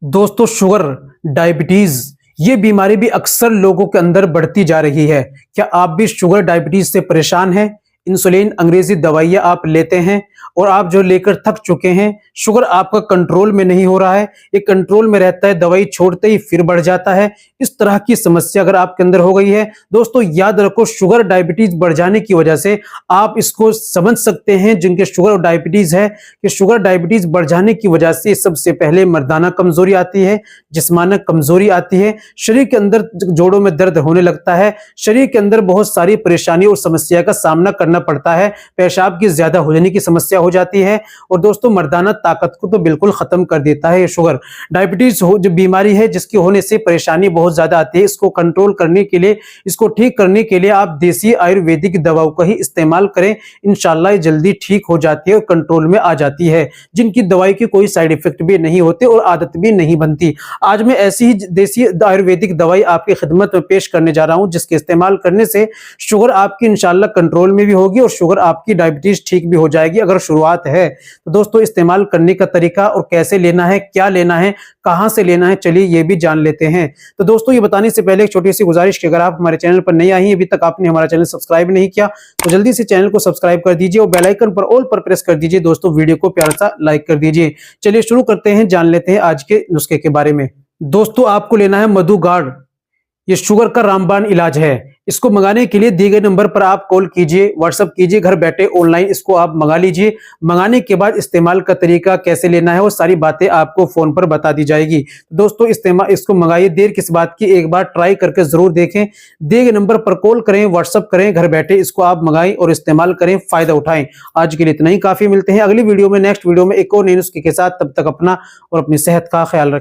दोस्तों sugar, diabetes ये बीमारी भी अक्सर लोगों के अंदर बढ़ती जा रही है। क्या आप भी शुगर डायबिटीज से परेशान हैं? इंसुलिन अंग्रेजी दवाइयां आप लेते हैं और आप जो लेकर थक चुके हैं, शुगर आपका कंट्रोल में नहीं हो रहा है, ये कंट्रोल में रहता है, दवाई छोड़ते ही फिर बढ़ जाता है। इस तरह की समस्या अगर आपके अंदर हो गई है, दोस्तों याद रखो, शुगर डायबिटीज बढ़ जाने की वजह से आप इसको समझ सकते हैं जिनके शुगर और डायबिटीज है कि शुगर डायबिटीज बढ़ जाने की वजह से सबसे पहले मर्दाना कमजोरी आती है, जिस्माना कमजोरी आती है, शरीर के अंदर जोड़ों में दर्द होने लगता है, शरीर के अंदर बहुत सारी परेशानी और समस्या का सामना करना पड़ता है, पेशाब की ज्यादा हो जाने की समस्या हो जाती है और दोस्तों मर्दाना ताकत को तो बिल्कुल खत्म कर देता है ये शुगर। डायबिटीज जो बीमारी है जिसकी होने से परेशानी बहुत ज्यादा आती है, इसको कंट्रोल करने के लिए, इसको ठीक करने के लिए आप देसी आयुर्वेदिक दवाओं का ही इस्तेमाल करें। इंशाल्लाह ये जल्दी ठीक हो जाती है और कंट्रोल में आ जाती है, जिनकी दवाई की कोई साइड इफेक्ट भी नहीं होते और आदत भी नहीं बनती। आज मैं ऐसी ही देसी आयुर्वेदिक दवाई आपकी खिदमत में पेश करने जा रहा हूं, जिसके इस्तेमाल करने से शुगर आपकी इंशाल्लाह कंट्रोल में भी होगी और शुगर आपकी डायबिटीज ठीक भी हो जाएगी अगर शुरुआत है तो। दोस्तों इस्तेमाल करने का तरीका और कैसे लेना है, क्या लेना है, कहां से लेना है, चलिए ये भी जान लेते हैं। तो दोस्तों ये बताने से पहले एक छोटी सी गुजारिश कि अगर आप हमारे चैनल पर नए आई हैं, अभी तक आपने हमारा चैनल सब्सक्राइब नहीं किया तो जल्दी से चैनल को सब्सक्राइब कर दीजिए और बेल आइकन पर ऑल पर प्रेस कर दीजिए। दोस्तों वीडियो को प्यार सा लाइक कर दीजिए। चलिए शुरू करते हैं, जान लेते हैं आज के नुस्खे के बारे में। दोस्तों आपको लेना है मधु गार्ड, ये शुगर का रामबाण इलाज है। इसको मंगाने के लिए दिए गए नंबर पर आप कॉल कीजिए, व्हाट्सएप कीजिए, घर बैठे ऑनलाइन इसको आप मंगा लीजिए। मंगाने के बाद इस्तेमाल का तरीका कैसे लेना है वो सारी बातें आपको फोन पर बता दी जाएगी। दोस्तों इसको मंगाइए, देर किस बात की, एक बार ट्राई करके जरूर देखें। दिए गए नंबर पर कॉल करें, व्हाट्सएप करें, घर बैठे इसको आप मंगाएं और इस्तेमाल करें, फायदा उठाएं। आज के लिए इतना ही काफी। मिलते हैं अगली वीडियो में, नेक्स्ट वीडियो में एक और नए नुस्खे के साथ। तब तक अपना और अपनी सेहत का ख्याल रखें।